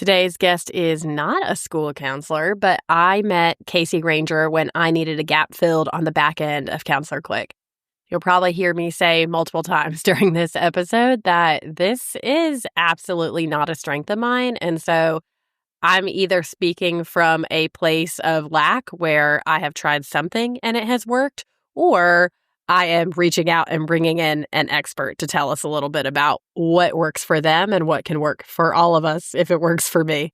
Today's guest is not a school counselor, but I met Kaci Granger when I needed a gap filled on the back end of Counselor Click. You'll probably hear me say multiple times during this episode that this is absolutely not a strength of mine. And so I'm either speaking from a place of lack where I have tried something and it has worked, or I am reaching out and bringing in an expert to tell us a little bit about what works for them and what can work for all of us if it works for me.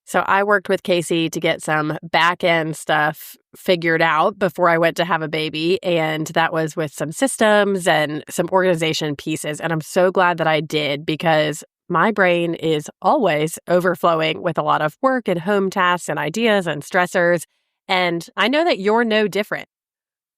So I worked with Kaci to get some back end stuff figured out before I went to have a baby. And that was with some systems and some organization pieces. And I'm so glad that I did because my brain is always overflowing with a lot of work and home tasks and ideas and stressors. And I know that you're no different.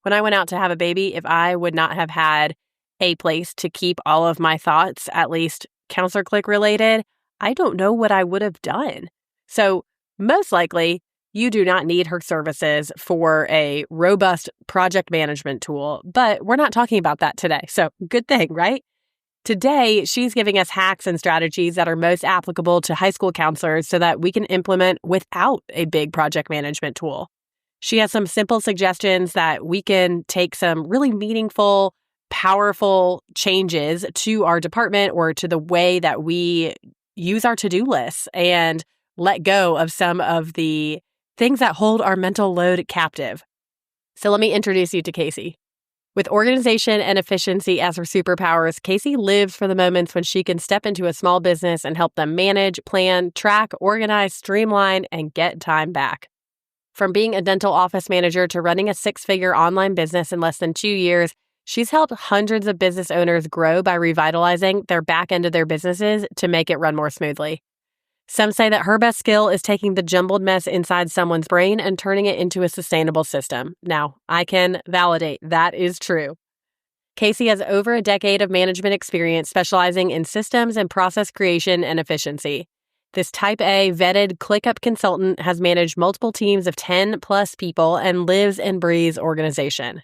When I went out to have a baby, if I would not have had a place to keep all of my thoughts, at least Counselor Click related, I don't know what I would have done. So most likely, you do not need her services for a robust project management tool, but we're not talking about that today. So good thing, right? Today, she's giving us hacks and strategies that are most applicable to high school counselors so that we can implement without a big project management tool. She has some simple suggestions that we can take some really meaningful, powerful changes to our department or to the way that we use our to-do lists and let go of some of the things that hold our mental load captive. So let me introduce you to Kaci. With organization and efficiency as her superpowers, Kaci lives for the moments when she can step into a small business and help them manage, plan, track, organize, streamline, and get time back. From being a dental office manager to running a six-figure online business in less than 2 years, she's helped hundreds of business owners grow by revitalizing their back end of their businesses to make it run more smoothly. Some say that her best skill is taking the jumbled mess inside someone's brain and turning it into a sustainable system. Now, I can validate that is true. Kaci has over a decade of management experience specializing in systems and process creation and efficiency. This Type A vetted ClickUp consultant has managed multiple teams of 10 plus people and lives and breathes organization.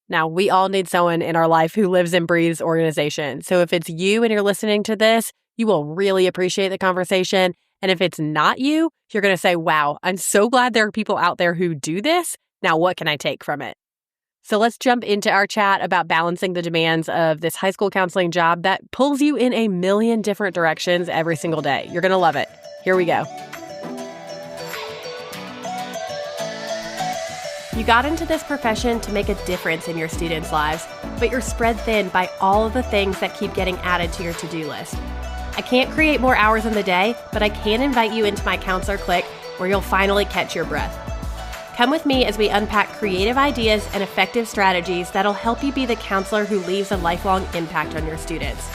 Now, we all need someone in our life who lives and breathes organization. So if it's you and you're listening to this, you will really appreciate the conversation. And if it's not you, you're going to say, wow, I'm so glad there are people out there who do this. Now, what can I take from it? So let's jump into our chat about balancing the demands of this high school counseling job that pulls you in a million different directions every single day. You're going to love it. Here we go. You got into this profession to make a difference in your students' lives, but you're spread thin by all of the things that keep getting added to your to-do list. I can't create more hours in the day, but I can invite you into my Counselor Click where you'll finally catch your breath. Come with me as we unpack creative ideas and effective strategies that'll help you be the counselor who leaves a lifelong impact on your students.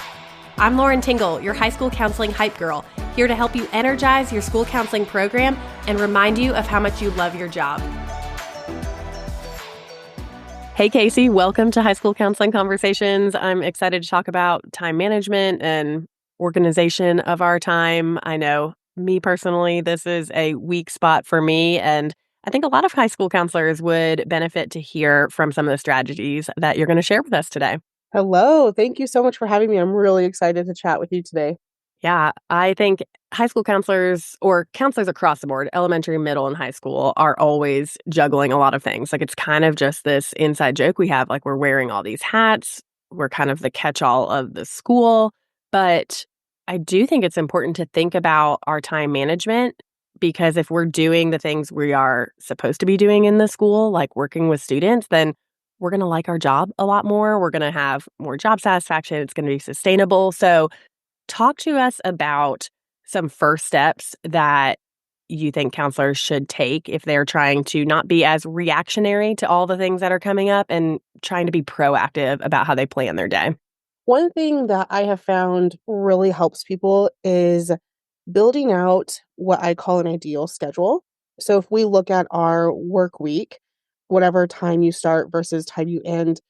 I'm Lauren Tingle, your high school counseling hype girl, here to help you energize your school counseling program and remind you of how much you love your job. Hey, Kaci, welcome to High School Counseling Conversations. I'm excited to talk about time management and organization of our time. I know me personally, this is a weak spot for me, and I think a lot of high school counselors would benefit to hear from some of the strategies that you're going to share with us today. Hello. Thank you so much for having me. I'm really excited to chat with you today. Yeah, I think high school counselors or counselors across the board, elementary, middle, and high school, are always juggling a lot of things. Like it's kind of just this inside joke we have, like we're wearing all these hats. We're kind of the catch-all of the school. But I do think it's important to think about our time management because if we're doing the things we are supposed to be doing in the school, like working with students, then we're going to like our job a lot more. We're going to have more job satisfaction. It's going to be sustainable. So talk to us about some first steps that you think counselors should take if they're trying to not be as reactionary to all the things that are coming up and trying to be proactive about how they plan their day. One thing that I have found really helps people is building out what I call an ideal schedule. So if we look at our work week, whatever time you start versus time you end,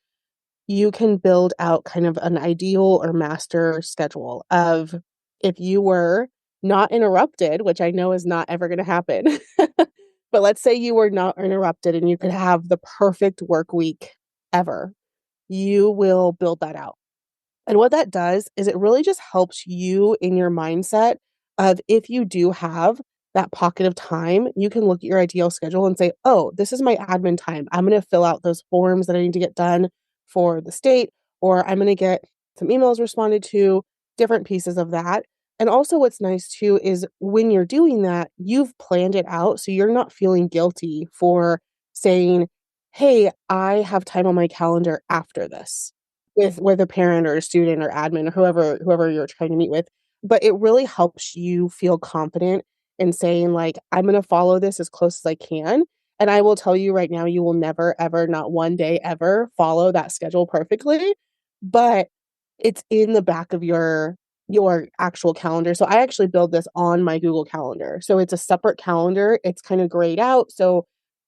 you can build out kind of an ideal or master schedule of if you were not interrupted, which I know is not ever going to happen. But let's say you were not interrupted and you could have the perfect work week ever. You will build that out. And what that does is it really just helps you in your mindset of if you do have that pocket of time, you can look at your ideal schedule and say, oh, this is my admin time. I'm going to fill out those forms that I need to get done for the state, or I'm going to get some emails responded to, different pieces of that. And also, what's nice too is when you're doing that, you've planned it out. So you're not feeling guilty for saying, hey, I have time on my calendar after this with a parent or a student or admin or whoever you're trying to meet with. But it really helps you feel confident in saying, like, I'm going to follow this as close as I can. And I will tell you right now, you will never, ever, not one day ever follow that schedule perfectly. But it's in the back of your actual calendar. So I actually build this on my Google Calendar. So it's a separate calendar. It's kind of grayed out, so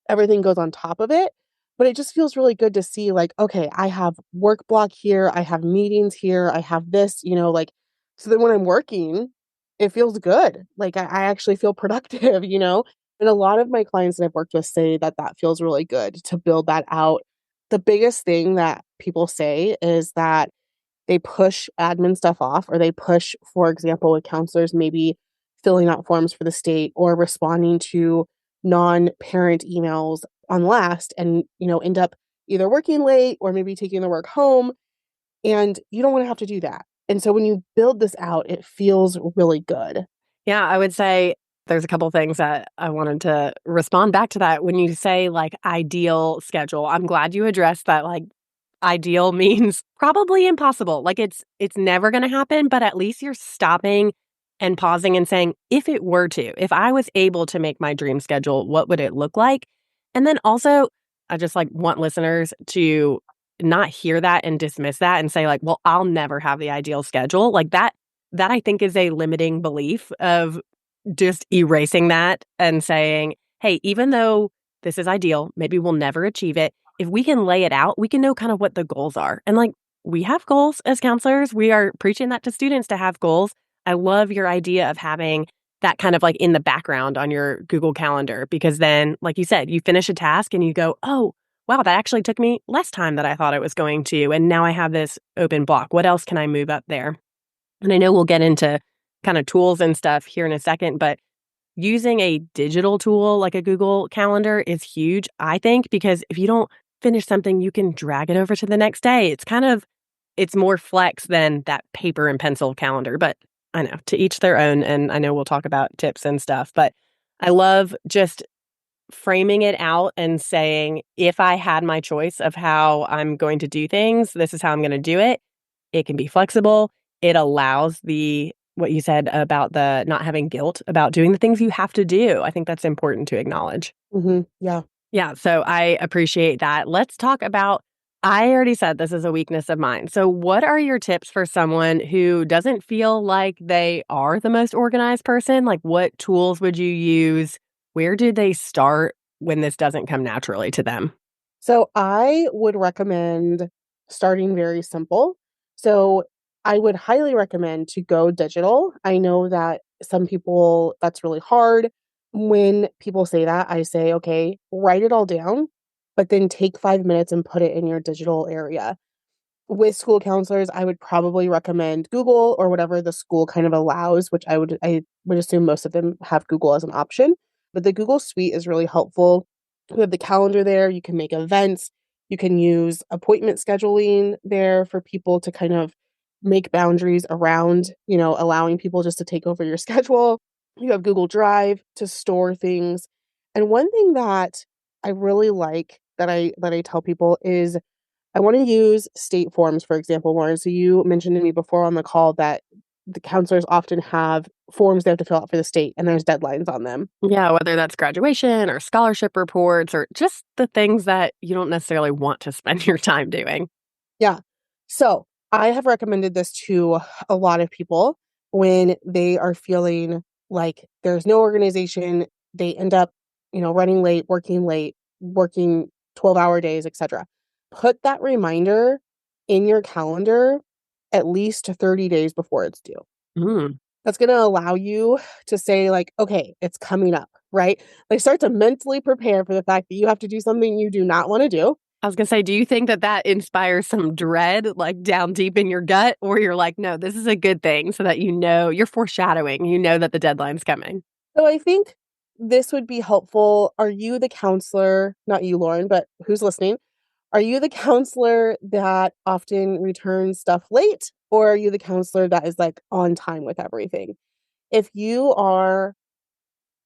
everything goes on top of it. But it just feels really good to see, like, okay, I have work block here, I have meetings here, I have this, like, so then when I'm working, it feels good. Like I actually feel productive. And a lot of my clients that I've worked with say that that feels really good to build that out. The biggest thing that people say is that they push admin stuff off, or they push, for example, with counselors, maybe filling out forms for the state or responding to non-parent emails on last, and end up either working late or maybe taking the work home, and you don't want to have to do that. And so when you build this out, it feels really good. Yeah, I would say there's a couple things that I wanted to respond back to that. When you say like ideal schedule, I'm glad you addressed that. Like ideal means probably impossible. Like it's never going to happen, but at least you're stopping and pausing and saying, if it were to, if I was able to make my dream schedule, what would it look like? And then also, I just like want listeners to not hear that and dismiss that and say like, well, I'll never have the ideal schedule. Like that I think is a limiting belief of just erasing that and saying, hey, even though this is ideal, maybe we'll never achieve it. If we can lay it out, we can know kind of what the goals are. And like, we have goals as counselors. We are preaching that to students to have goals. I love your idea of having that kind of like in the background on your Google Calendar, because then, like you said, you finish a task and you go, oh, wow, that actually took me less time than I thought it was going to. And now I have this open block. What else can I move up there? And I know we'll get into kind of tools and stuff here in a second, but using a digital tool like a Google Calendar is huge, I think, because if you don't finish something, you can drag it over to the next day. It's more flex than that paper and pencil calendar, but I know to each their own. And I know we'll talk about tips and stuff, but I love just framing it out and saying, if I had my choice of how I'm going to do things, this is how I'm going to do it. It can be flexible. It allows what you said about the not having guilt about doing the things you have to do. I think that's important to acknowledge. Yeah. Yeah, so I appreciate that. Let's talk about, I already said this is a weakness of mine. So what are your tips for someone who doesn't feel like they are the most organized person? Like what tools would you use? Where do they start when this doesn't come naturally to them? So I would recommend starting very simple. So I would highly recommend to go digital. I know that some people, that's really hard. When people say that, I say, okay, write it all down, but then take 5 minutes and put it in your digital area. With school counselors, I would probably recommend Google or whatever the school kind of allows, which I would assume most of them have Google as an option. But the Google Suite is really helpful. We have the calendar there. You can make events. You can use appointment scheduling there for people to kind of make boundaries around, allowing people just to take over your schedule. You have Google Drive to store things. And one thing that I really like that I tell people is I want to use state forms, for example, Lauren. So you mentioned to me before on the call that the counselors often have forms they have to fill out for the state, and there's deadlines on them. Yeah, whether that's graduation or scholarship reports or just the things that you don't necessarily want to spend your time doing. Yeah. So I have recommended this to a lot of people when they are feeling like there's no organization. They end up, running late, working 12-hour days, etc. Put that reminder in your calendar at least 30 days before it's due. Mm, That's going to allow you to say, like, okay, it's coming up, right? Like, start to mentally prepare for the fact that you have to do something you do not want to do. I was going to say, do you think that that inspires some dread, like down deep in your gut? Or you're like, no, this is a good thing so that you know you're foreshadowing, you know that the deadline's coming? So I think this would be helpful. Are you the counselor, not you, Lauren, but who's listening? Are you the counselor that often returns stuff late? Or are you the counselor that is like on time with everything? If you are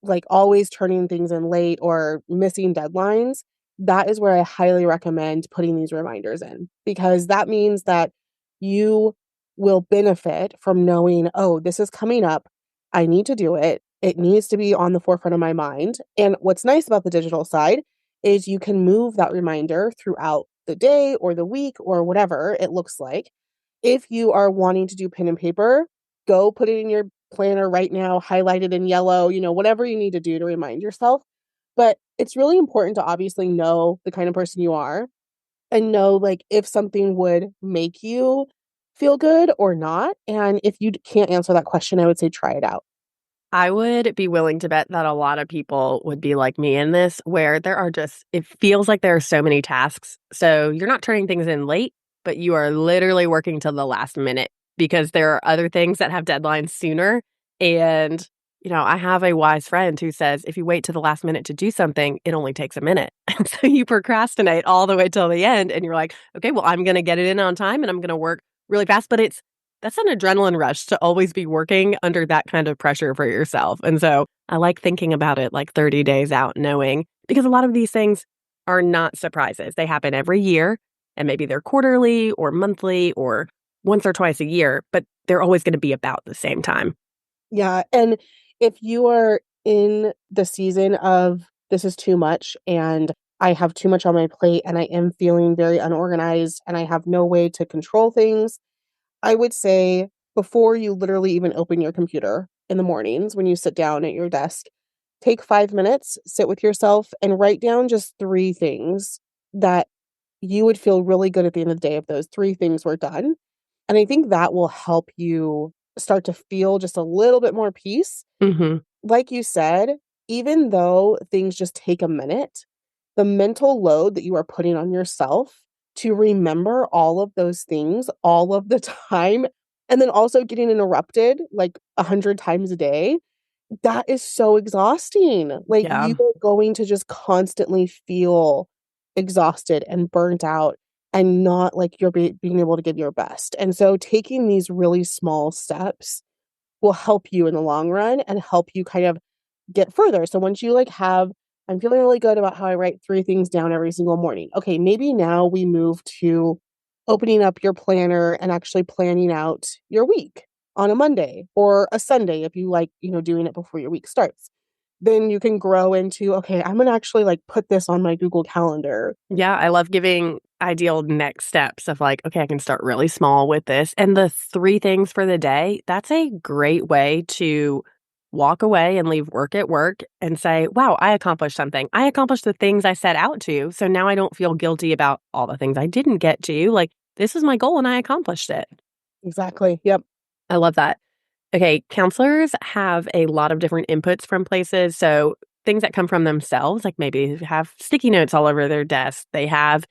like always turning things in late or missing deadlines, that is where I highly recommend putting these reminders in because that means that you will benefit from knowing, oh, this is coming up. I need to do it. It needs to be on the forefront of my mind. And what's nice about the digital side is you can move that reminder throughout the day or the week or whatever it looks like. If you are wanting to do pen and paper, go put it in your planner right now, highlight it in yellow, whatever you need to do to remind yourself. But it's really important to obviously know the kind of person you are and know like if something would make you feel good or not. And if you can't answer that question, I would say try it out. I would be willing to bet that a lot of people would be like me in this, where there are just, it feels like there are so many tasks. So you're not turning things in late, but you are literally working till the last minute because there are other things that have deadlines sooner. And, I have a wise friend who says if you wait to the last minute to do something, it only takes a minute. And so you procrastinate all the way till the end and you're like, okay, well, I'm going to get it in on time and I'm going to work really fast. But that's an adrenaline rush to always be working under that kind of pressure for yourself. And so I like thinking about it like 30 days out, knowing because a lot of these things are not surprises. They happen every year and maybe they're quarterly or monthly or once or twice a year, but they're always going to be about the same time. Yeah. And if you are in the season of this is too much and I have too much on my plate and I am feeling very unorganized and I have no way to control things, I would say before you literally even open your computer in the mornings when you sit down at your desk, take 5 minutes, sit with yourself, and write down just three things that you would feel really good at the end of the day if those three things were done. And I think that will help you start to feel just a little bit more peace. Hmm. Like you said, even though things just take a minute, the mental load that you are putting on yourself to remember all of those things all of the time, and then also getting interrupted like 100 times a day, that is so exhausting. Like, Yeah. you are going to just constantly feel exhausted and burnt out and not like you're being able to give your best. And so taking these really small steps will help you in the long run and help you kind of get further. So once you like I'm feeling really good about how I write three things down every single morning. Okay, maybe now we move to opening up your planner and actually planning out your week on a Monday or a Sunday if you like, doing it before your week starts. Then you can grow into, okay, I'm going to actually like put this on my Google Calendar. Yeah, I love giving ideal next steps of like, okay, I can start really small with this. And the three things for the day, that's a great way to walk away and leave work at work and say, wow, I accomplished something. I accomplished the things I set out to. So now I don't feel guilty about all the things I didn't get to. Like, this is my goal and I accomplished it. Exactly. Yep. I love that. Okay, counselors have a lot of different inputs from places. So things that come from themselves, like maybe have sticky notes all over their desk. They have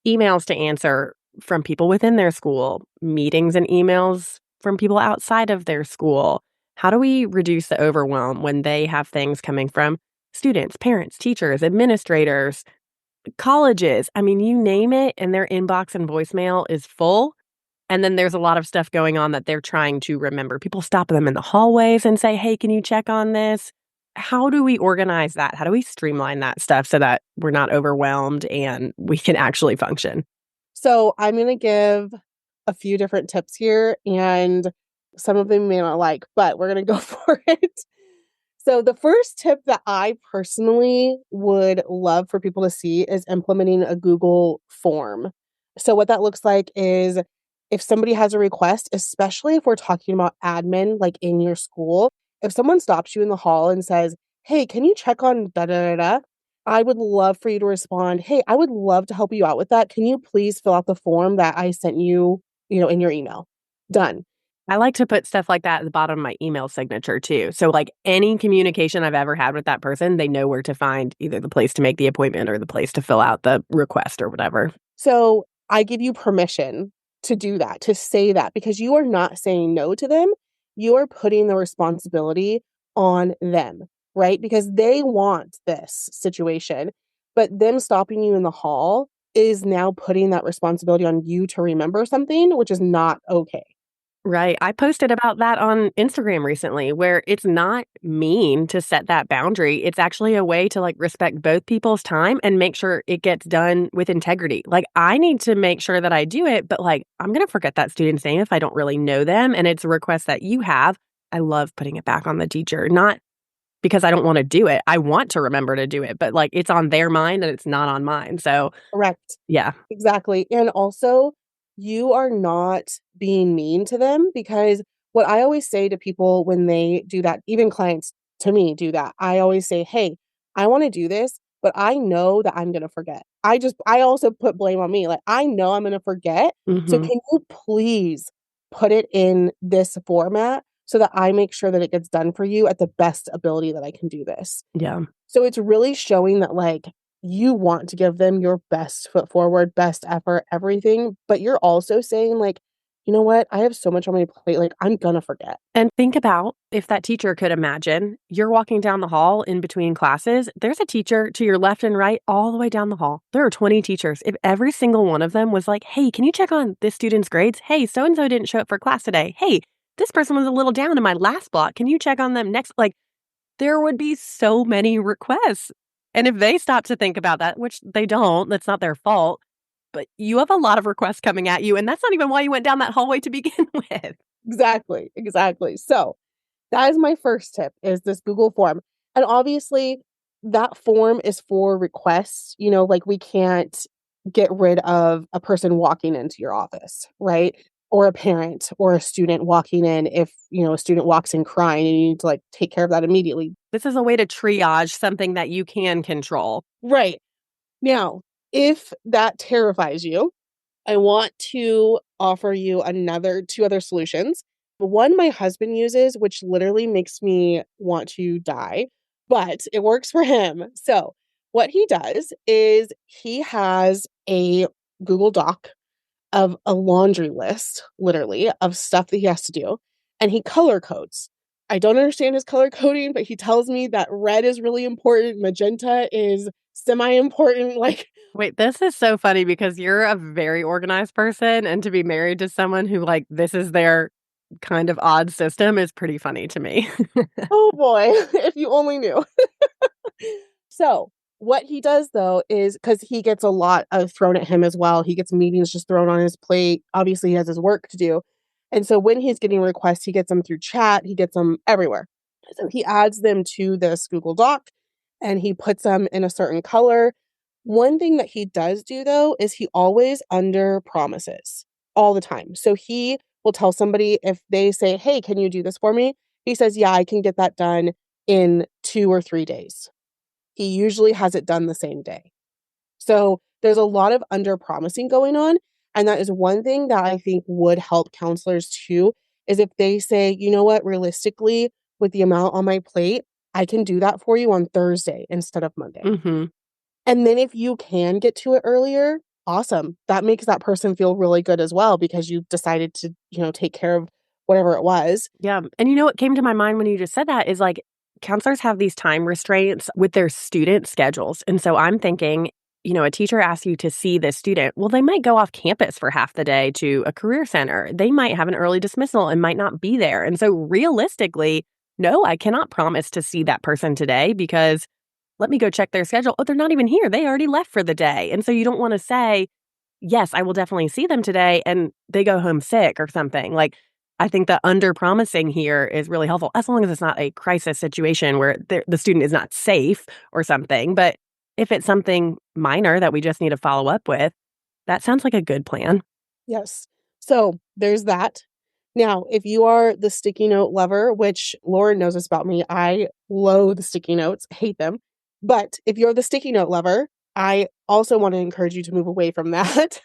emails to answer from people within their school, meetings and emails from people outside of their school. How do we reduce the overwhelm when they have things coming from students, parents, teachers, administrators, colleges? I mean, you name it, and their inbox and voicemail is full. And then there's a lot of stuff going on that they're trying to remember. People stop them in the hallways and say, hey, can you check on this? How do we organize that? How do we streamline that stuff so that we're not overwhelmed and we can actually function? So I'm going to give a few different tips here, and some of them you may not like, but we're going to go for it. So the first tip that I personally would love for people to see is implementing a Google form. So what that looks like is if somebody has a request, especially if we're talking about admin, like in your school, if someone stops you in the hall and says, hey, can you check on da da da da? I would love for you to respond, hey, I would love to help you out with that. Can you please fill out the form that I sent you, in your email? Done. I like to put stuff like that at the bottom of my email signature too. So like any communication I've ever had with that person, they know where to find either the place to make the appointment or the place to fill out the request or whatever. So I give you permission to do that, to say that, because you are not saying no to them. You are putting the responsibility on them, right? Because they want this situation, but them stopping you in the hall is now putting that responsibility on you to remember something, which is not okay. Right. I posted about that on Instagram recently where it's not mean to set that boundary. It's actually a way to like respect both people's time and make sure it gets done with integrity. Like I need to make sure that I do it, but like I'm going to forget that student's name if I don't really know them and it's a request that you have. I love putting it back on the teacher, not because I don't want to do it. I want to remember to do it, but like it's on their mind and it's not on mine. So, Correct. yeah. Exactly. And also, you are not being mean to them because what I always say to people when they do that, even clients to me do that, I always say, hey, I want to do this, but I know that I'm going to forget. I also put blame on me. Like, I know I'm going to forget. So, Mhm. can you please put it in this format so that I make sure that it gets done for you at the best ability that I can do this? Yeah. So it's really showing that, like, you want to give them your best foot forward, best effort, everything, but you're also saying, like, "You know what? I have so much on my plate, like, I'm gonna forget." And think about if that teacher could imagine you're walking down the hall in between classes, there's a teacher to your left and right all the way down the hall. There are 20 teachers. If every single one of them was like, hey, can you check on this student's grades? Hey, so and so didn't show up for class today. Hey, this person was a little down in my last block. Can you check on them next? Like, there would be so many requests. And if they stop to think about that, which they don't, that's not their fault, but you have a lot of requests coming at you. And that's not even why you went down that hallway to begin with. Exactly, exactly. So, that is my first tip, is this Google form, and obviously, that form is for requests, like, we can't get rid of a person walking into your office, right? Or a parent or a student walking in if, a student walks in crying and you need to, like, take care of that immediately. This is a way to triage something that you can control. Right. Now, if that terrifies you, I want to offer you another 2 other solutions. One my husband uses, which literally makes me want to die, but it works for him. So, what he does is he has a Google Doc of a laundry list, literally, of stuff that he has to do, and he color codes. I don't understand his color coding, but he tells me that red is really important, magenta is semi-important, like. Wait, this is so funny because you're a very organized person, and to be married to someone who, like, this is their kind of odd system is pretty funny to me. Oh boy, if you only knew. So, what he does though is because he gets a lot of thrown at him as well. He gets meetings just thrown on his plate. Obviously, he has his work to do. And so when he's getting requests, he gets them through chat, he gets them everywhere. So he adds them to this Google Doc and he puts them in a certain color. One thing that he does do though is he always under promises all the time. So he will tell somebody if they say, "Hey, can you do this for me?" He says, "Yeah, I can get that done in 2 or 3 days." He usually has it done the same day. So there's a lot of under promising going on. And that is one thing that I think would help counselors too, is if they say, you know what, realistically, with the amount on my plate, I can do that for you on Thursday instead of Monday. Mhm. And then if you can get to it earlier, awesome. That makes that person feel really good as well because you decided to, take care of whatever it was. Yeah, and you know what came to my mind when you just said that is, like, counselors have these time restraints with their student schedules, and so I'm thinking, a teacher asks you to see this student, well, they might go off campus for half the day to a career center. They might have an early dismissal and might not be there, and so realistically, no, I cannot promise to see that person today because let me go check their schedule. Oh, they're not even here. They already left for the day, and so you don't wanna say, yes, I will definitely see them today, and they go home sick or something. Like, I think the under promising here is really helpful, as long as it's not a crisis situation where the student is not safe or something. But if it's something minor that we just need to follow up with, that sounds like a good plan. Yes. So there's that. Now, if you are the sticky note lover, which Lauren knows this about me, I loathe sticky notes, hate them. But if you're the sticky note lover, I also want to encourage you to move away from that.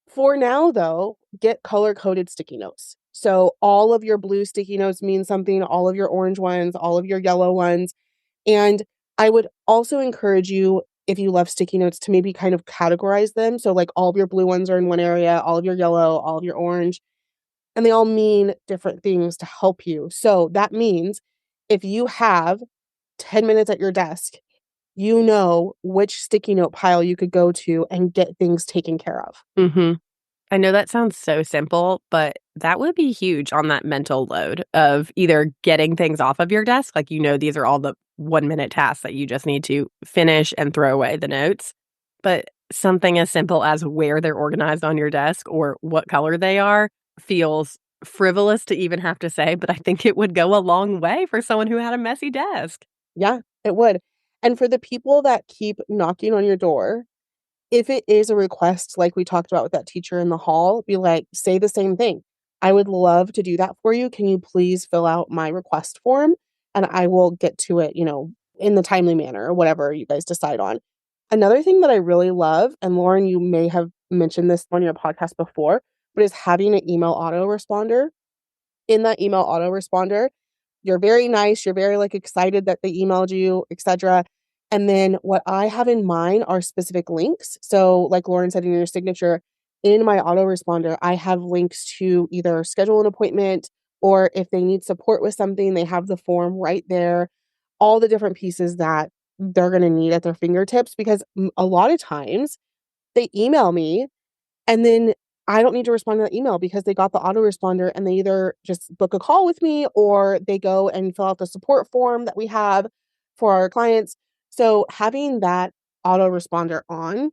For now, though, get color coded sticky notes. So all of your blue sticky notes mean something, all of your orange ones, all of your yellow ones. And I would also encourage you, if you love sticky notes, to maybe kind of categorize them. So, like, all of your blue ones are in one area, all of your yellow, all of your orange, and they all mean different things to help you. So, that means if you have 10 minutes at your desk, you know which sticky note pile you could go to and get things taken care of. Mhm. I know that sounds so simple, but that would be huge on that mental load of either getting things off of your desk, like, these are all the 1-minute tasks that you just need to finish and throw away the notes. But something as simple as where they're organized on your desk or what color they are feels frivolous to even have to say, but I think it would go a long way for someone who had a messy desk. Yeah, it would. And for the people that keep knocking on your door, if it is a request like we talked about with that teacher in the hall, be like, say the same thing. "I would love to do that for you. Can you please fill out my request form? And I will get to it, in the timely manner," or whatever you guys decide on. Another thing that I really love, and Lauren, you may have mentioned this on your podcast before, but is having an email autoresponder. In that email autoresponder, you're very nice, you're very, like, excited that they emailed you, etcetera, and then what I have in mind are specific links. So, like Lauren said in your signature, in my autoresponder, I have links to either schedule an appointment, or if they need support with something, they have the form right there, all the different pieces that they're gonna need at their fingertips, because a lot of times, they email me and then I don't need to respond to that email because they got the autoresponder and they either just book a call with me or they go and fill out the support form that we have for our clients. So having that autoresponder on,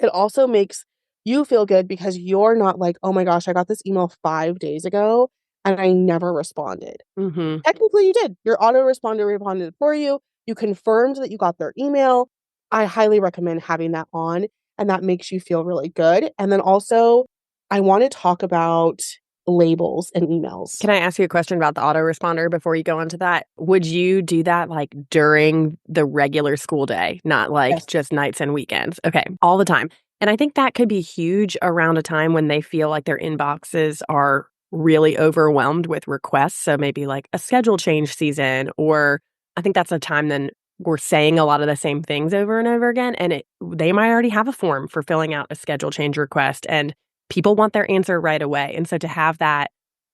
it also makes you feel good because you're not like, "Oh my gosh, I got this email 5 days ago and I never responded." Mhm. Technically, you did. Your autoresponder responded for you. You confirmed that you got their email. I highly recommend having that on, and that makes you feel really good. And then also, I wanna talk about labels and emails. Can I ask you a question about the autoresponder before you go into that? Would you do that, like, during the regular school day, not, like, Yes. just nights and weekends? Okay, all the time. And I think that could be huge around a time when they feel like their inboxes are really overwhelmed with requests, so maybe, like, a schedule change season, or I think that's a time then we're saying a lot of the same things over and over again, and they might already have a form for filling out a schedule change request, and people want their answer right away, and so to have that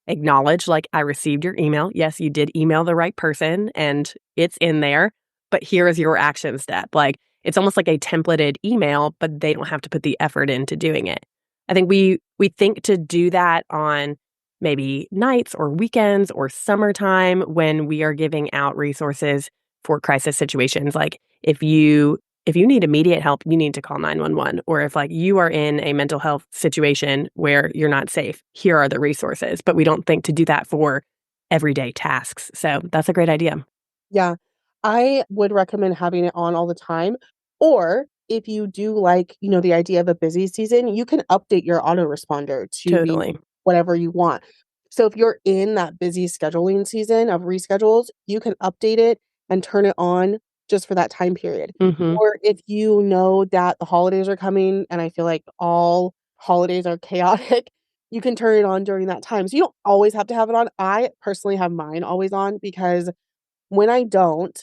acknowledge, like, I received your email. Yes, you did email the right person and it's in there, but here is your action step. Like, it's almost like a templated email, but they don't have to put the effort into doing it. I think we think to do that on maybe nights or weekends or summertime when we are giving out resources for crisis situations. Like, if you need immediate help, you need to call 911. Or if, like, you are in a mental health situation where you're not safe, here are the resources. But we don't think to do that for everyday tasks. So that's a great idea. Yeah. I would recommend having it on all the time. Or if you do like, the idea of a busy season, you can update your autoresponder to be Totally. whatever you want. So if you're in that busy scheduling season of reschedules, you can update it and turn it on just for that time period. Mhm. Or if you know that the holidays are coming, and I feel like all holidays are chaotic, you can turn it on during that time. So you don't always have to have it on. I personally have mine always on because when I don't,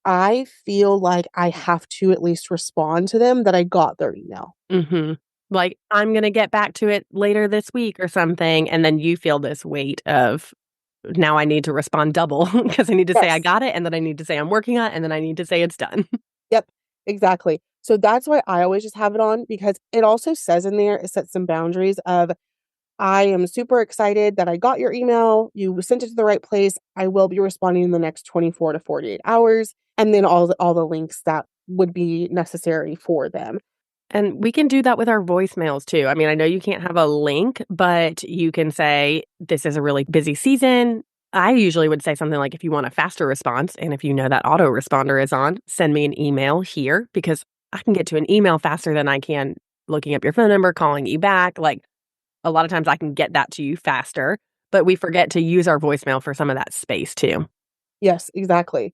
I feel like I have to at least respond to them that I got their email. Mhm. Like, I'm gonna get back to it later this week or something, and then you feel this weight of, now I need to respond double because I need to say I Yes. got it, and then I need to say I'm working on it, and then I need to say it's done. Yep, exactly. So that's why I always just have it on, because it also says in there, it sets some boundaries of, "I am super excited that I got your email. You sent it to the right place. I will be responding in the next 24 to 48 hours." And then all the links that would be necessary for them. And we can do that with our voicemails too. I mean, I know you can't have a link, but you can say, this is a really busy season. I usually would say something like, if you want a faster response and if you know that autoresponder is on, send me an email here because I can get to an email faster than I can looking up your phone number, calling you back. Like, a lot of times I can get that to you faster, but we forget to use our voicemail for some of that space too. Yes, exactly.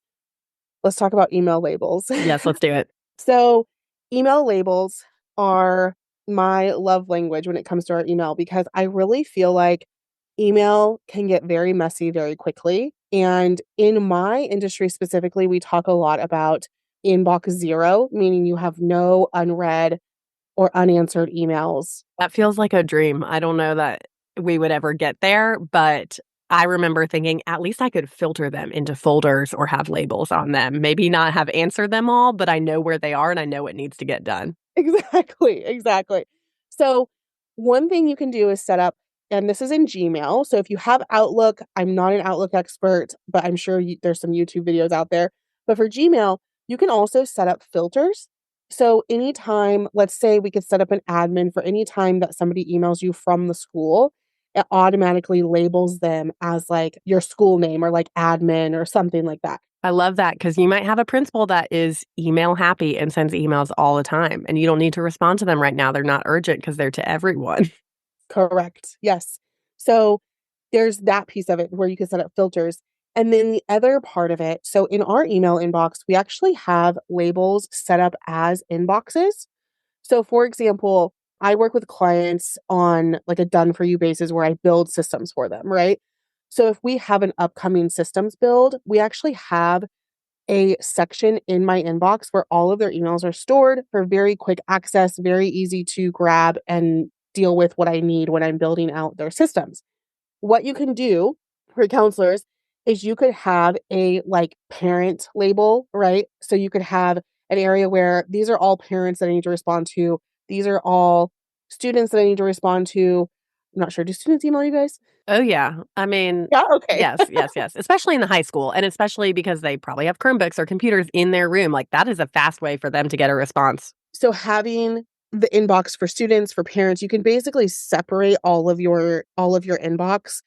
Let's talk about email labels. Yes, let's do it. So, email labels are my love language when it comes to our email, because I really feel like Email can get very messy very quickly. And in my industry specifically, we talk a lot about inbox zero, meaning you have no unread or unanswered emails. That feels like a dream. I don't know that we would ever get there, but I remember thinking at least I could filter them into folders or have labels on them. Maybe not have answered them all, but I know where they are and I know what needs to get done. Exactly, exactly. So, one thing you can do is set up, and this is in Gmail. So, if you have Outlook, I'm not an Outlook expert, but I'm sure there's some YouTube videos out there. But for Gmail, you can also set up filters. So, anytime, let's say we could set up an admin for any time that somebody emails you from the school, it automatically labels them as like your school name or like admin or something like that. I love that because you might have a principal that is email happy and sends emails all the time, and you don't need to respond to them right now. They're not urgent because they're to everyone. Correct. Yes. So there's that piece of it where you can set up filters. And then the other part of it, so in our email inbox, we actually have labels set up as inboxes. So for example, I work with clients on like a done for you basis where I build systems for them, right? So if we have an upcoming systems build, we actually have a section in my inbox where all of their emails are stored for very quick access, very easy to grab and deal with what I need when I'm building out their systems. What you can do for counselors is you could have a like parent label, right? So you could have an area where these are all parents that I need to respond to. These are all students that I need to respond to. I'm not sure. Do students email you guys? Oh, yeah. I mean, Yeah. Okay. yes, yes, yes, especially in the high school, and especially because they probably have Chromebooks or computers in their room, like, that is a fast way for them to get a response. So having the inbox for students, for parents, you can basically separate all of your inbox.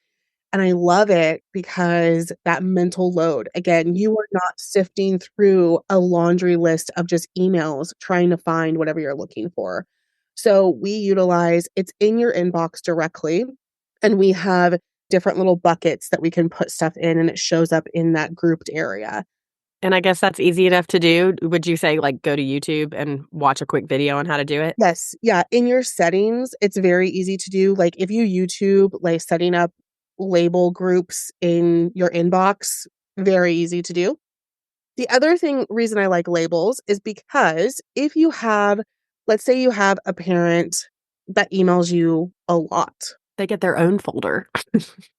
And I love it because that mental load, again, you are not sifting through a laundry list of just emails trying to find whatever you're looking for. So we utilize it's in your inbox directly, and we have different little buckets that we can put stuff in, and it shows up in that grouped area. And I guess that's easy enough to do. Would you say, like, go to YouTube and watch a quick video on how to do it? Yes, yeah, in your settings, it's very easy to do. Like if you YouTube like setting up label groups in your inbox, very easy to do. The other reason I like labels is because if you have, let's say you have a parent that emails you a lot. They get their own folder.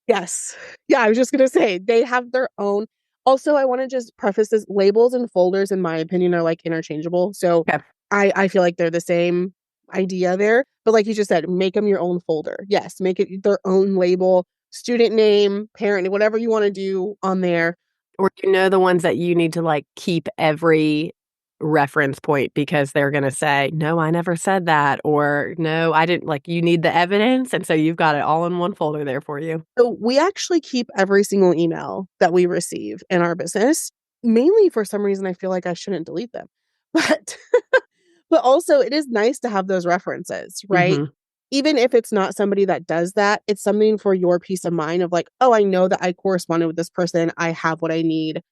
Yes. Yeah, I was just going to say they have their own. Also, I want to just preface this labels and folders, in my opinion, are like interchangeable. So Okay. I feel like they're the same idea there. But like you just said, make them your own folder. Yes, make it their own label, student name, parent, whatever you want to do on there. Or you know the ones that you need to, like, keep every reference point because they're gonna say, "No, I never said that," or, "No, I didn't," like, you need the evidence, and so you've got it all in one folder there for you. So we actually keep every single email that we receive in our business. Mainly for some reason I feel like I shouldn't delete them. But but also it is nice to have those references, right? Mhm. Even if it's not somebody that does that, it's something for your peace of mind of like, "Oh, I know that I corresponded with this person. I have what I need,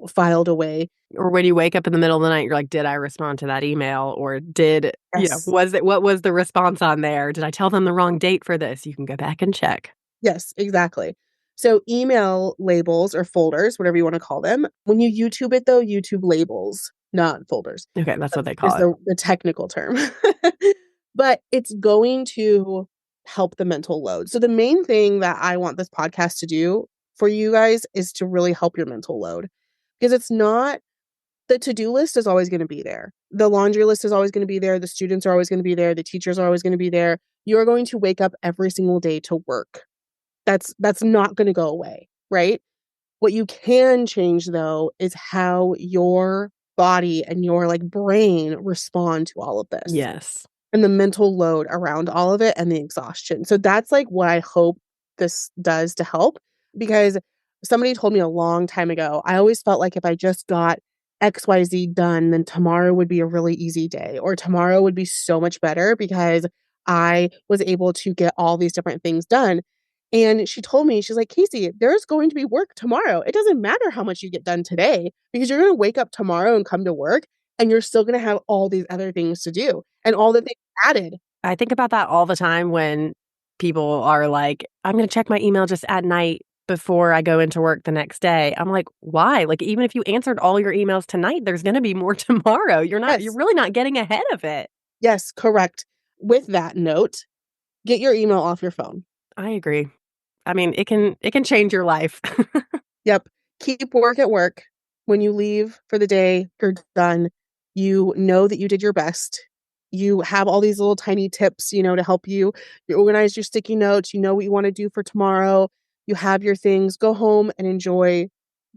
filed away." Or when you wake up in the middle of the night, you're like, "Did I respond to that email?" Or did Yes. was it what was the response on there? Did I tell them the wrong date for this? You can go back and check. Yes, exactly. So email labels or folders, whatever you wanna call them. When you YouTube it though, YouTube labels, not folders. Okay, that's what they Is call it. the technical term. But it's going to help the mental load. So the main thing that I want this podcast to do for you guys is to really help your mental load. Because it's not the to-do list is always gonna be there. The laundry list is always gonna be there. The students are always gonna be there. The teachers are always gonna be there. You're going to wake up every single day to work. That's not gonna go away, right? What you can change though is how your body and your like brain respond to all of this Yes. and the mental load around all of it and the exhaustion. So that's like what I hope this does to help because somebody told me a long time ago, I always felt like if I just got XYZ done, then tomorrow would be a really easy day or tomorrow would be so much better because I was able to get all these different things done. And she told me, she's like, Kaci, there's going to be work tomorrow. It doesn't matter how much you get done today because you're going to wake up tomorrow and come to work and you're still going to have all these other things to do and all the things added. I think about that all the time when people are like, I'm going to check my email just at night before I go into work the next day. I'm like, why? Like, even if you answered all your emails tonight, there's going to be more tomorrow. You're Yes. really not getting ahead of it. Yes, correct. With that note, get your email off your phone. I agree. I mean, it can change your life. Yep. Keep work at work. When you leave for the day, you're done. You know that you did your best. You have all these little tiny tips, to help you. You organize your sticky notes. You know what you want to do for tomorrow. You have your things. Go home and enjoy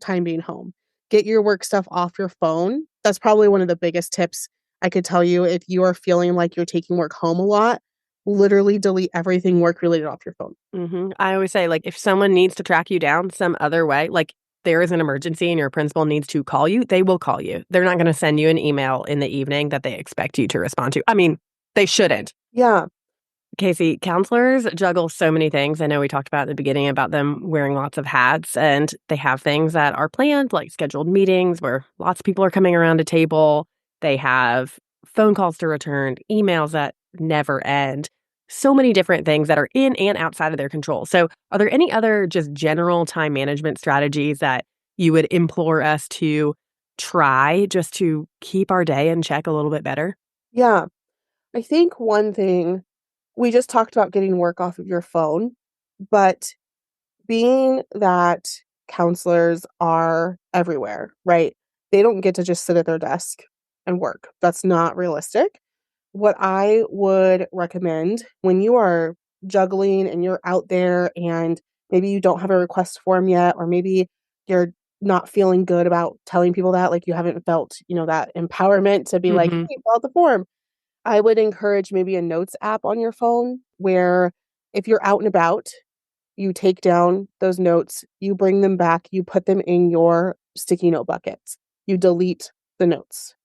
time being home. Get your work stuff off your phone. That's probably one of the biggest tips I could tell you if you are feeling like you're taking work home a lot. Literally delete everything work related off your phone. I always say, like, if someone needs to track you down some other way, like there is an emergency and your principal needs to call you, they will call you. They're not going to send you an email in the evening that they expect you to respond to. I mean, they shouldn't. Yeah. Kaci, counselors juggle so many things. I know we talked about at the beginning about them wearing lots of hats, and they have things that are planned, like scheduled meetings where lots of people are coming around a table. They have phone calls to return, emails that never end. So many different things that are in and outside of their control. So, are there any other just general time management strategies that you would implore us to try just to keep our day in check a little bit better? Yeah. I think one thing we just talked about getting work off of your phone, but being that counselors are everywhere, right? They don't get to just sit at their desk and work. That's not realistic. What I would recommend when you are juggling and you're out there and maybe you don't have a request form yet, or maybe you're not feeling good about telling people that, like you haven't felt, that empowerment to be like, Hmm. hey, fill out the form. I would encourage maybe a notes app on your phone where if you're out and about, you take down those notes, you bring them back, you put them in your sticky note buckets. You delete the notes.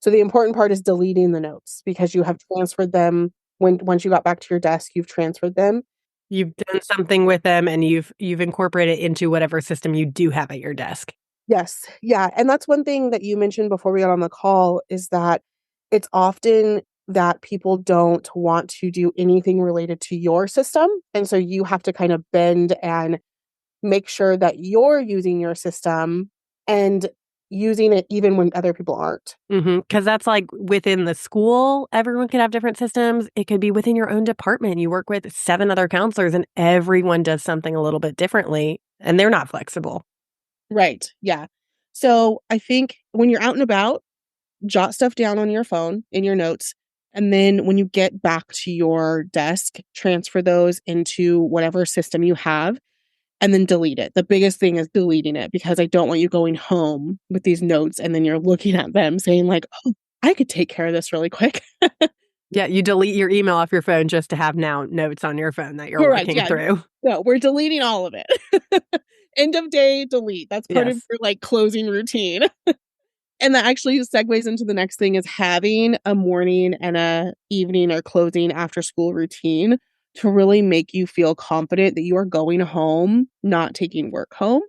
So the important part is deleting the notes because you have transferred them once you got back to your desk, you've transferred them. You've done something with them and you've incorporated it into whatever system you do have at your desk. Yes. Yeah. And that's one thing that you mentioned before we got on the call is that it's often that people don't want to do anything related to your system. And so you have to kind of bend and make sure that you're using your system and using it even when other people aren't. Because that's like within the school, everyone can have different systems. It could be within your own department. You work with 7 other counselors and everyone does something a little bit differently and they're not flexible. Right. Yeah. So I think when you're out and about, jot stuff down on your phone in your notes. And then when you get back to your desk, transfer those into whatever system you have and then delete it. The biggest thing is deleting it because I don't want you going home with these notes and then you're looking at them saying, like, oh, I could take care of this really quick. Yeah, you delete your email off your phone just to have now notes on your phone that you're Correct. working Yeah. through. No, we're deleting all of it. End of day, delete. That's part of Yes. your like closing routine. And that actually segues into the next thing is having a morning and a evening or closing after school routine to really make you feel confident that you are going home, not taking work home,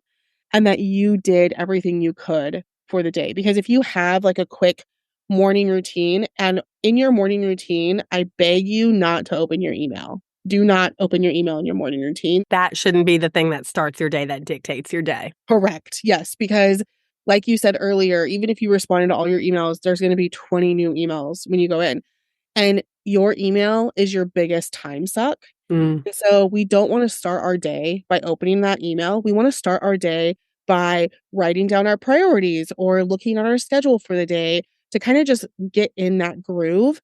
and that you did everything you could for the day. Because if you have like a quick morning routine and in your morning routine, I beg you not to open your email. Do not open your email in your morning routine. That shouldn't be the thing that starts your day, that dictates your day. Correct. Yes, because like you said earlier, even if you responded to all your emails, there's going to be 20 new emails when you go in. And your email is your biggest time suck. Mm. And so we don't want to start our day by opening that email. We want to start our day by writing down our priorities or looking at our schedule for the day to kind of just get in that groove.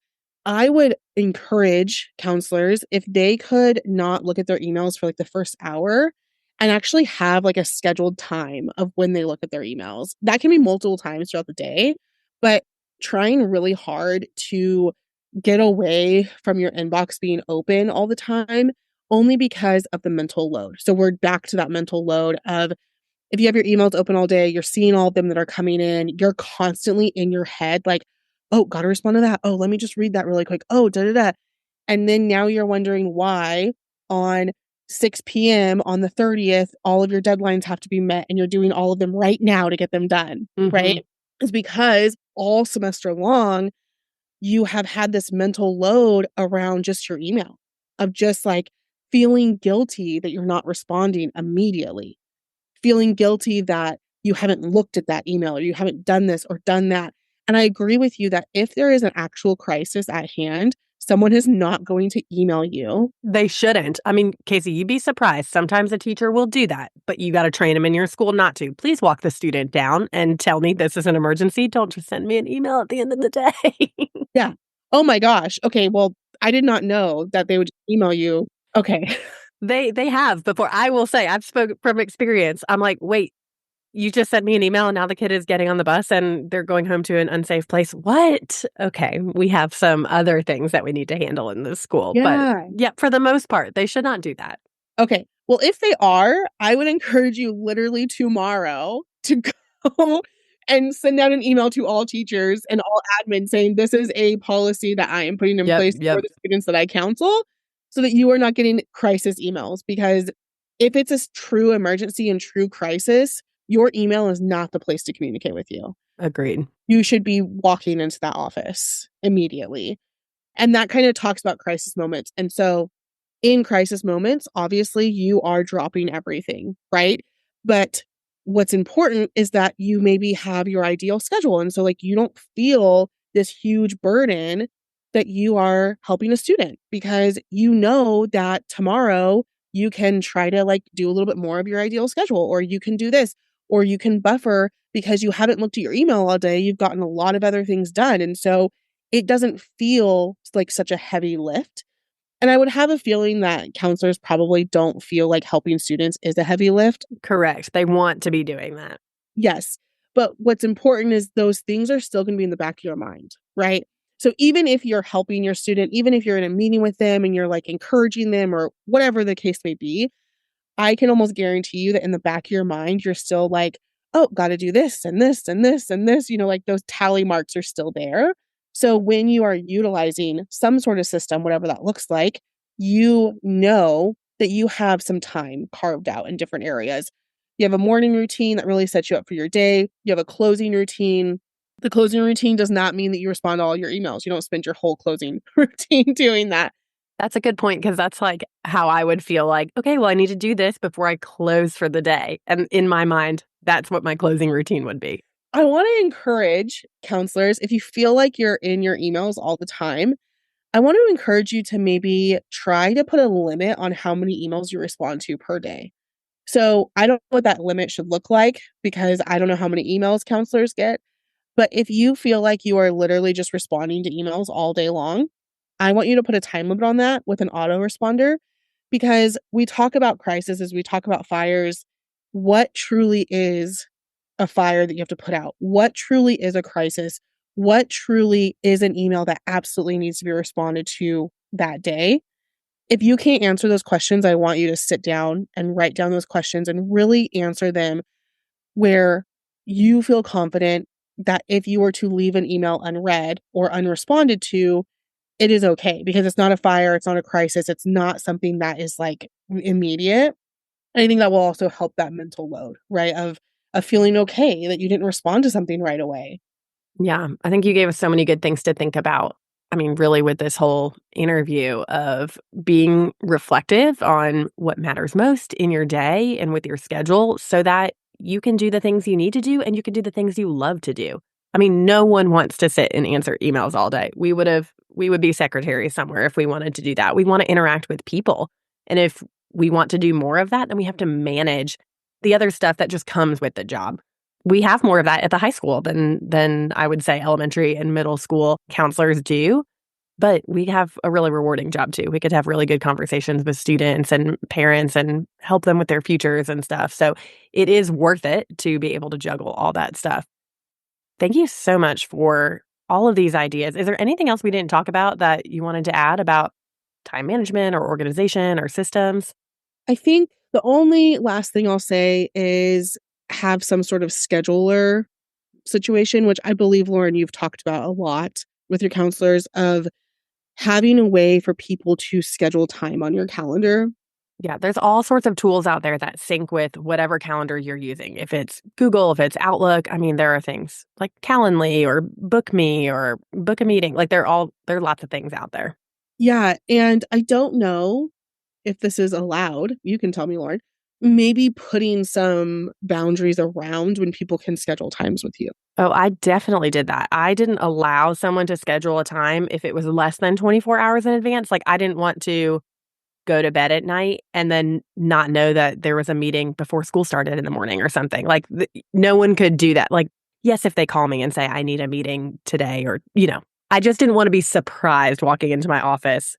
I would encourage counselors if they could not look at their emails for like the first hour and actually have like a scheduled time of when they look at their emails. That can be multiple times throughout the day, but trying really hard to get away from your inbox being open all the time only because of the mental load. So we're back to that mental load of if you have your emails open all day, you're seeing all of them that are coming in, you're constantly in your head like, oh, gotta respond to that. Oh, let me just read that really quick. Oh, da da da. And then now you're wondering why on 6 p.m. on the 30th, all of your deadlines have to be met and you're doing all of them right now to get them done, Hmm. right? It's because all semester long, you have had this mental load around just your email of just like feeling guilty that you're not responding immediately, feeling guilty that you haven't looked at that email or you haven't done this or done that. And I agree with you that if there is an actual crisis at hand, someone is not going to email you. They shouldn't. I mean, Casey, you'd be surprised. Sometimes a teacher will do that, but you got to train them in your school not to. Please walk the student down and tell me this is an emergency. Don't just send me an email at the end of the day. Yeah. Oh my gosh. Okay. Well, I did not know that they would email you. Okay. They have before. I will say, I've spoken from experience. I'm like, wait, you just sent me an email and now the kid is getting on the bus and they're going home to an unsafe place. What? Okay, we have some other things that we need to handle in this school. But Yeah. yeah, for the most part, they should not do that. Okay. Well, if they are, I would encourage you literally tomorrow to go and send out an email to all teachers and all admins saying this is a policy that I am putting in Yep, place for yep. the students that I counsel so that you are not getting crisis emails. Because if it's a true emergency and true crisis, your email is not the place to communicate with you. Agreed. You should be walking into that office immediately. And that kind of talks about crisis moments. And so in crisis moments, obviously you are dropping everything, right? But what's important is that you maybe have your ideal schedule. And so, like, you don't feel this huge burden that you are helping a student because you know that tomorrow you can try to like do a little bit more of your ideal schedule, or you can do this, or you can buffer because you haven't looked at your email all day. You've gotten a lot of other things done. And so it doesn't feel like such a heavy lift. And I would have a feeling that counselors probably don't feel like helping students is a heavy lift. Correct. They want to be doing that. Yes. But what's important is those things are still going to be in the back of your mind, right? So even if you're helping your student, even if you're in a meeting with them and you're like encouraging them or whatever the case may be, I can almost guarantee you that in the back of your mind, you're still like, oh, got to do this and this and this and this. Like those tally marks are still there. So when you are utilizing some sort of system, whatever that looks like, you know that you have some time carved out in different areas. You have a morning routine that really sets you up for your day. You have a closing routine. The closing routine does not mean that you respond to all your emails. You don't spend your whole closing routine doing that. That's a good point because that's like how I would feel like, okay, well, I need to do this before I close for the day. And in my mind, that's what my closing routine would be. I want to encourage counselors, if you feel like you're in your emails all the time, I want to encourage you to maybe try to put a limit on how many emails you respond to per day. So I don't know what that limit should look like because I don't know how many emails counselors get. But if you feel like you are literally just responding to emails all day long, I want you to put a time limit on that with an autoresponder because we talk about crises, we talk about fires. What truly is a fire that you have to put out? What truly is a crisis? What truly is an email that absolutely needs to be responded to that day? If you can't answer those questions, I want you to sit down and write down those questions and really answer them where you feel confident that if you were to leave an email unread or unresponded to, it is okay because it's not a fire, it's not a crisis, it's not something that is like immediate. I think that will also help that mental load, right? Of feeling okay that you didn't respond to something right away. Yeah, I think you gave us so many good things to think about. I mean, really, with this whole interview of being reflective on what matters most in your day and with your schedule so that you can do the things you need to do and you can do the things you love to do. I mean, no one wants to sit and answer emails all day. We would be secretaries somewhere if we wanted to do that. We want to interact with people. And if we want to do more of that, then we have to manage the other stuff that just comes with the job. We have more of that at the high school than I would say elementary and middle school counselors do, but we have a really rewarding job too. We could have really good conversations with students and parents and help them with their futures and stuff. So it is worth it to be able to juggle all that stuff. Thank you so much for all of these ideas. Is there anything else we didn't talk about that you wanted to add about time management or organization or systems? I think the only last thing I'll say is have some sort of scheduler situation, which I believe, Lauren, you've talked about a lot with your counselors of having a way for people to schedule time on your calendar. Yeah, there's all sorts of tools out there that sync with whatever calendar you're using. If it's Google, if it's Outlook, I mean, there are things like Calendly or BookMe or Book a Meeting. Like there are lots of things out there. Yeah, and I don't know if this is allowed, you can tell me, Lauren, maybe putting some boundaries around when people can schedule times with you. Oh, I definitely did that. I didn't allow someone to schedule a time if it was less than 24 hours in advance. Like, I didn't want to go to bed at night and then not know that there was a meeting before school started in the morning or something. Like, no one could do that. Like, yes, if they call me and say, I need a meeting today, or, I just didn't want to be surprised walking into my office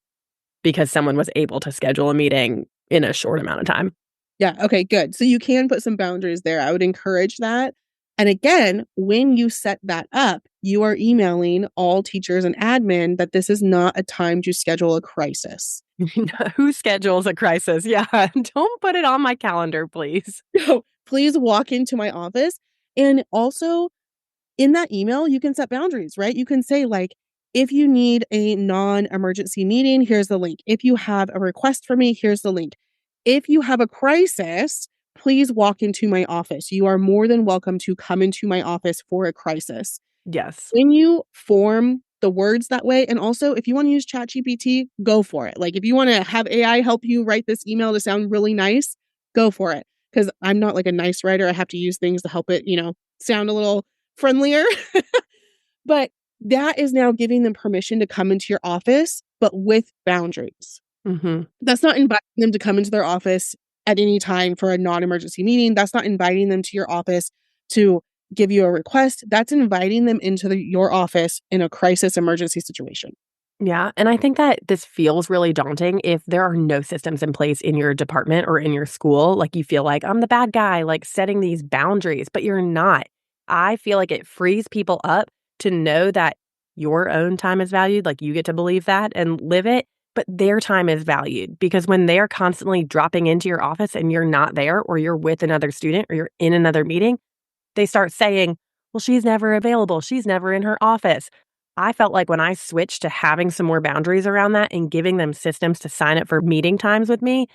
because someone was able to schedule a meeting in a short amount of time. Yeah. Okay, good. So you can put some boundaries there. I would encourage that. And again, when you set that up, you are emailing all teachers and admin that this is not a time to schedule a crisis. Who schedules a crisis? Yeah. Don't put it on my calendar, please. No, please walk into my office. And also, in that email, you can set boundaries, right? You can say, like, if you need a non-emergency meeting, here's the link. If you have a request for me, here's the link. If you have a crisis, please walk into my office. You are more than welcome to come into my office for a crisis. Yes. When you form the words that way, and also if you want to use ChatGPT, go for it. Like, if you want to have AI help you write this email to sound really nice, go for it. Because I'm not like a nice writer. I have to use things to help it, sound a little friendlier. But that is now giving them permission to come into your office, but with boundaries. Mm-hmm. That's not inviting them to come into their office at any time for a non-emergency meeting. That's not inviting them to your office to give you a request. That's inviting them into your office in a crisis emergency situation. Yeah. And I think that this feels really daunting if there are no systems in place in your department or in your school. Like, you feel like I'm the bad guy, like setting these boundaries, but you're not. I feel like it frees people up to know that your own time is valued. Like, you get to believe that and live it, but their time is valued, because when they are constantly dropping into your office and you're not there, or you're with another student, or you're in another meeting, they start saying, well, she's never available. She's never in her office. I felt like when I switched to having some more boundaries around that and giving them systems to sign up for meeting times with me,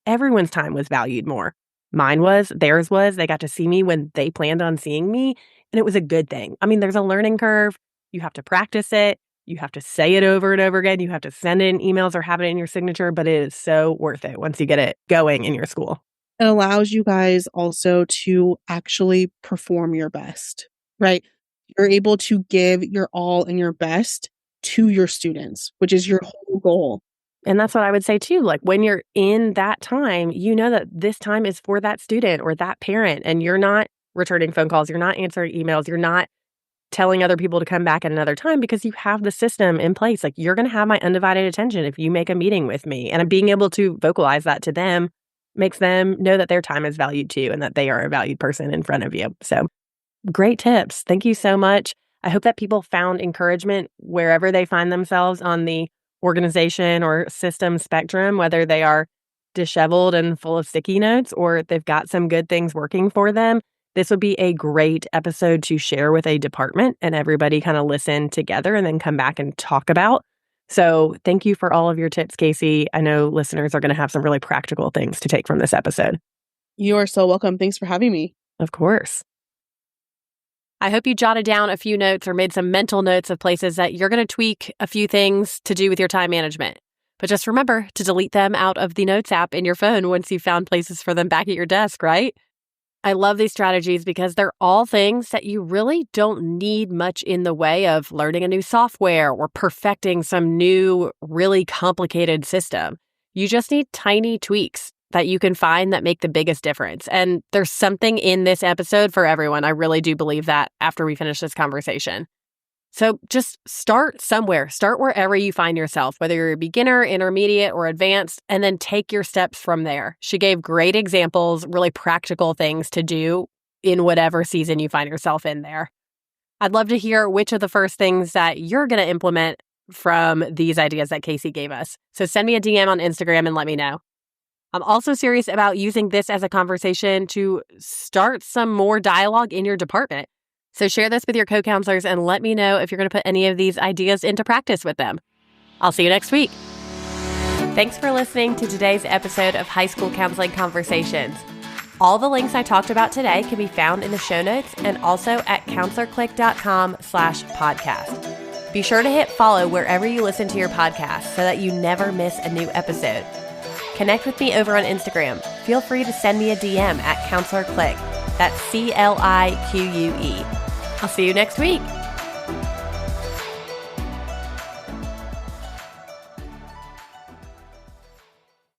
everyone's time was valued more. Mine was, theirs was. They got to see me when they planned on seeing me, and it was a good thing. I mean, there's a learning curve. You have to practice it. You have to say it over and over again. You have to send it in emails or have it in your signature, but it is so worth it once you get it going in your school. It allows you guys also to actually perform your best, right? You're able to give your all and your best to your students, which is your whole goal. And that's what I would say too. Like, when you're in that time, you know that this time is for that student or that parent, and you're not returning phone calls. You're not answering emails. You're not telling other people to come back at another time, because you have the system in place. Like, you're going to have my undivided attention if you make a meeting with me. And being able to vocalize that to them makes them know that their time is valued too, and that they are a valued person in front of you. So, great tips. Thank you so much. I hope that people found encouragement wherever they find themselves on the organization or system spectrum, whether they are disheveled and full of sticky notes or they've got some good things working for them. This would be a great episode to share with a department and everybody kind of listen together and then come back and talk about. So thank you for all of your tips, Kaci. I know listeners are going to have some really practical things to take from this episode. You are so welcome. Thanks for having me. Of course. I hope you jotted down a few notes or made some mental notes of places that you're going to tweak a few things to do with your time management. But just remember to delete them out of the Notes app in your phone once you've found places for them back at your desk, right? I love these strategies because they're all things that you really don't need much in the way of learning a new software or perfecting some new, really complicated system. You just need tiny tweaks that you can find that make the biggest difference. And there's something in this episode for everyone. I really do believe that after we finish this conversation. So just start somewhere. Start wherever you find yourself, whether you're a beginner, intermediate, or advanced, and then take your steps from there. She gave great examples, really practical things to do in whatever season you find yourself in there. I'd love to hear which of the first things that you're going to implement from these ideas that Kaci gave us. So send me a DM on Instagram and let me know. I'm also serious about using this as a conversation to start some more dialogue in your department. So share this with your co-counselors and let me know if you're going to put any of these ideas into practice with them. I'll see you next week. Thanks for listening to today's episode of High School Counseling Conversations. All the links I talked about today can be found in the show notes and also at counselorclick.com/podcast. Be sure to hit follow wherever you listen to your podcast so that you never miss a new episode. Connect with me over on Instagram. Feel free to send me a DM at Counselor Clique. That's CLIQUE. I'll see you next week.